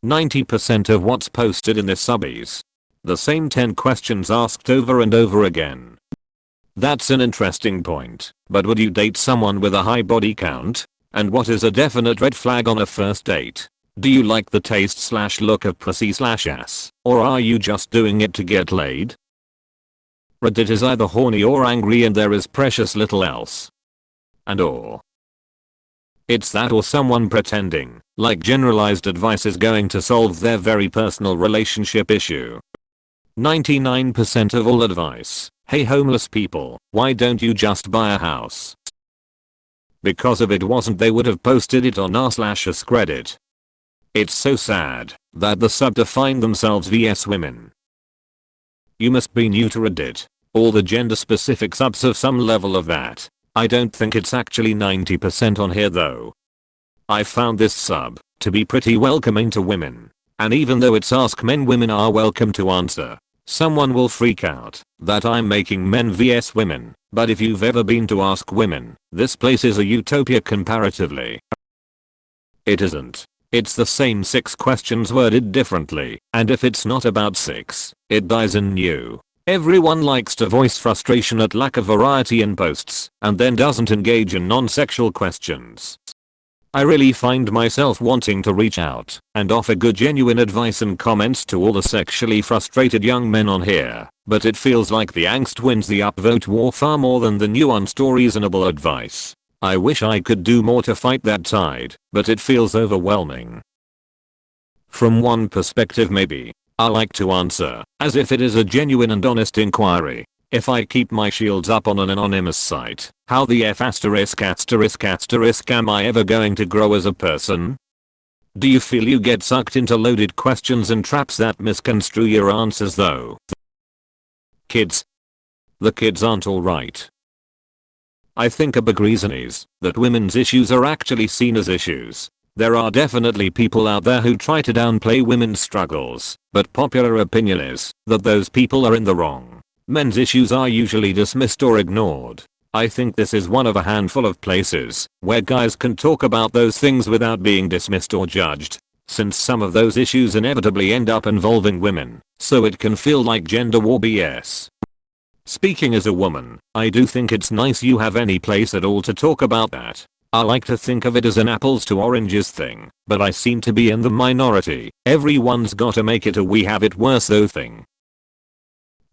90% of what's posted in this subbies. The same 10 questions asked over and over again. That's an interesting point, but would you date someone with a high body count? And what is a definite red flag on a first date? Do you like the taste/look of pussy/ass, or are you just doing it to get laid? Reddit is either horny or angry and there is precious little else. And/or it's that or someone pretending like generalized advice is going to solve their very personal relationship issue. 99% of all advice, hey homeless people, why don't you just buy a house? Because if it wasn't they would have posted it on r/us Reddit. It's so sad that the sub define themselves vs women. You must be new to Reddit. All the gender specific subs have some level of that. I don't think it's actually 90% on here though. I found this sub to be pretty welcoming to women. And even though it's Ask Men, women are welcome to answer. Someone will freak out that I'm making men vs women, but if you've ever been to Ask Women, this place is a utopia comparatively. It isn't. It's the same 6 questions worded differently, and if it's not about 6, it dies in you. Everyone likes to voice frustration at lack of variety in posts, and then doesn't engage in non-sexual questions. I really find myself wanting to reach out and offer good genuine advice and comments to all the sexually frustrated young men on here, but it feels like the angst wins the upvote war far more than the nuanced or reasonable advice. I wish I could do more to fight that tide, but it feels overwhelming. From one perspective maybe, I like to answer as if it is a genuine and honest inquiry. If I keep my shields up on an anonymous site, how the f*** am I ever going to grow as a person? Do you feel you get sucked into loaded questions and traps that misconstrue your answers though? Kids. The kids aren't alright. I think a big reason is that women's issues are actually seen as issues. There are definitely people out there who try to downplay women's struggles, but popular opinion is that those people are in the wrong. Men's issues are usually dismissed or ignored. I think this is one of a handful of places where guys can talk about those things without being dismissed or judged, since some of those issues inevitably end up involving women, so it can feel like gender war BS. Speaking as a woman, I do think it's nice you have any place at all to talk about that. I like to think of it as an apples to oranges thing, but I seem to be in the minority. Everyone's gotta make it a we have it worse though thing.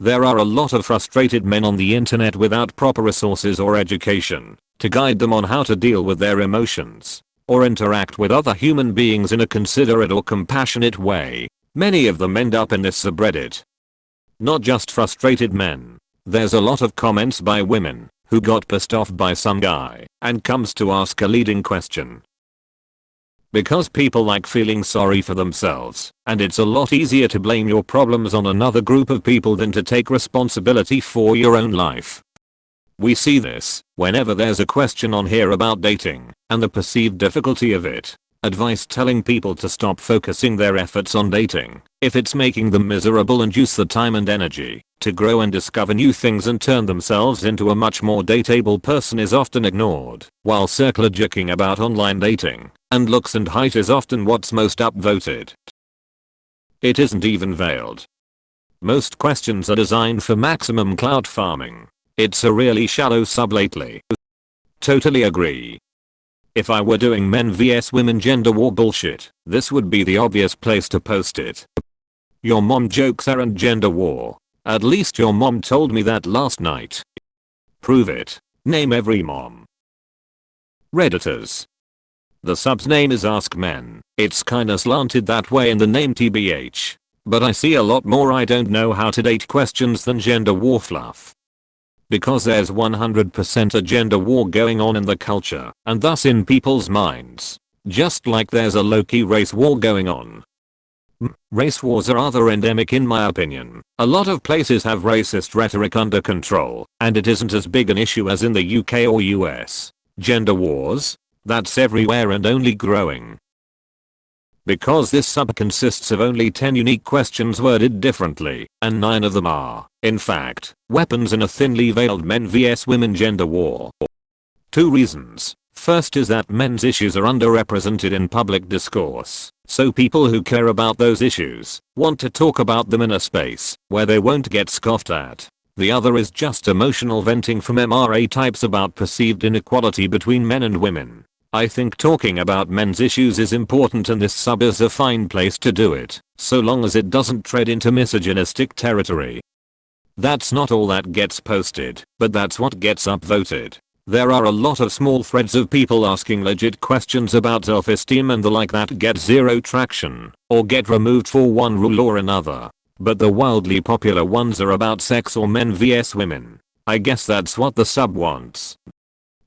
There are a lot of frustrated men on the internet without proper resources or education to guide them on how to deal with their emotions or interact with other human beings in a considerate or compassionate way. Many of them end up in this subreddit. Not just frustrated men. There's a lot of comments by women who got pissed off by some guy and comes to ask a leading question. Because people like feeling sorry for themselves, and it's a lot easier to blame your problems on another group of people than to take responsibility for your own life. We see this whenever there's a question on here about dating and the perceived difficulty of it. Advice telling people to stop focusing their efforts on dating if it's making them miserable and use the time and energy to grow and discover new things and turn themselves into a much more dateable person is often ignored, while circle-jerking about online dating and looks and height is often what's most upvoted. It isn't even veiled. Most questions are designed for maximum clout farming. It's a really shallow sub lately. Totally agree. If I were doing men vs women gender war bullshit, this would be the obvious place to post it. Your mom jokes aren't gender war. At least your mom told me that last night. Prove it. Name every mom. Redditors. The sub's name is AskMen. It's kinda slanted that way in the name tbh. But I see a lot more I don't know how to date questions than gender war fluff. Because there's 100% a gender war going on in the culture, and thus in people's minds. Just like there's a low-key race war going on. Race wars are rather endemic in my opinion. A lot of places have racist rhetoric under control, and it isn't as big an issue as in the UK or US. Gender wars? That's everywhere and only growing. Because this sub consists of only 10 unique questions worded differently, and 9 of them are, in fact, weapons in a thinly veiled men vs women gender war. 2 reasons. First is that men's issues are underrepresented in public discourse, so people who care about those issues want to talk about them in a space where they won't get scoffed at. The other is just emotional venting from MRA types about perceived inequality between men and women. I think talking about men's issues is important and this sub is a fine place to do it, so long as it doesn't tread into misogynistic territory. That's not all that gets posted, but that's what gets upvoted. There are a lot of small threads of people asking legit questions about self-esteem and the like that get zero traction, or get removed for one rule or another. But the wildly popular ones are about sex or men vs women. I guess that's what the sub wants.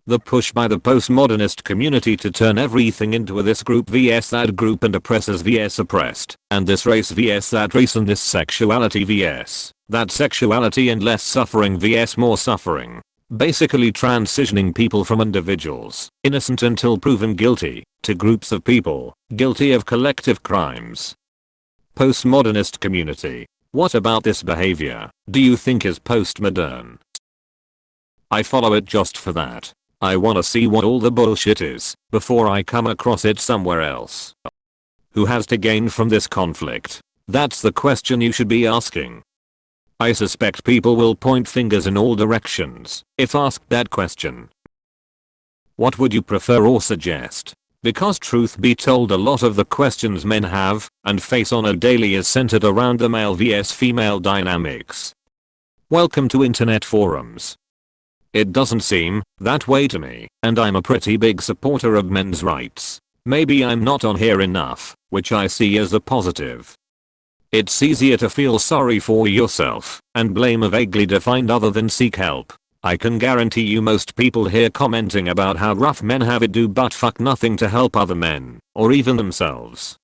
The push by the postmodernist community to turn everything into a this group vs that group and oppressors vs oppressed, and this race vs that race and this sexuality vs that sexuality and less suffering vs more suffering. Basically transitioning people from individuals, innocent until proven guilty, to groups of people, guilty of collective crimes. Postmodernist community. What about this behavior do you think is postmodern? I follow it just for that. I wanna see what all the bullshit is, before I come across it somewhere else. Who has to gain from this conflict? That's the question you should be asking. I suspect people will point fingers in all directions if asked that question. What would you prefer or suggest? Because truth be told, a lot of the questions men have and face on a daily is centered around the male vs female dynamics. Welcome to internet forums. It doesn't seem that way to me, and I'm a pretty big supporter of men's rights. Maybe I'm not on here enough, which I see as a positive. It's easier to feel sorry for yourself and blame a vaguely defined other than seek help. I can guarantee you most people here commenting about how rough men have it do but fuck nothing to help other men, or even themselves.